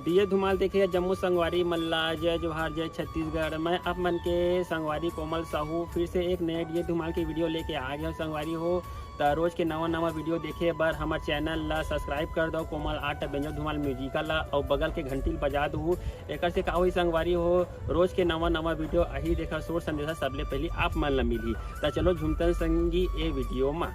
दिए धुमाल देखिए जम्मू संगवारी मल्ला जय जोहार जय छत्तीसगढ़। मैं आप मन के संगवारी कोमल साहू फिर से एक नए दिए धुमाल की वीडियो लेके आ गया संगवारी हो। तो रोज के नवा वीडियो देखे बर हमारे चैनल ला सब्सक्राइब कर दो कोमल आर्ट बेंजो धुमाल म्यूजिकल ला और बगल के घंटी बजा दू। एक से का हुई संगवारी हो रोज के नवा वीडियो अही देखा सोर संदेशा सबले पहले आप मन ला मिली। तो चलो झुमतन संगी ए वीडियो में।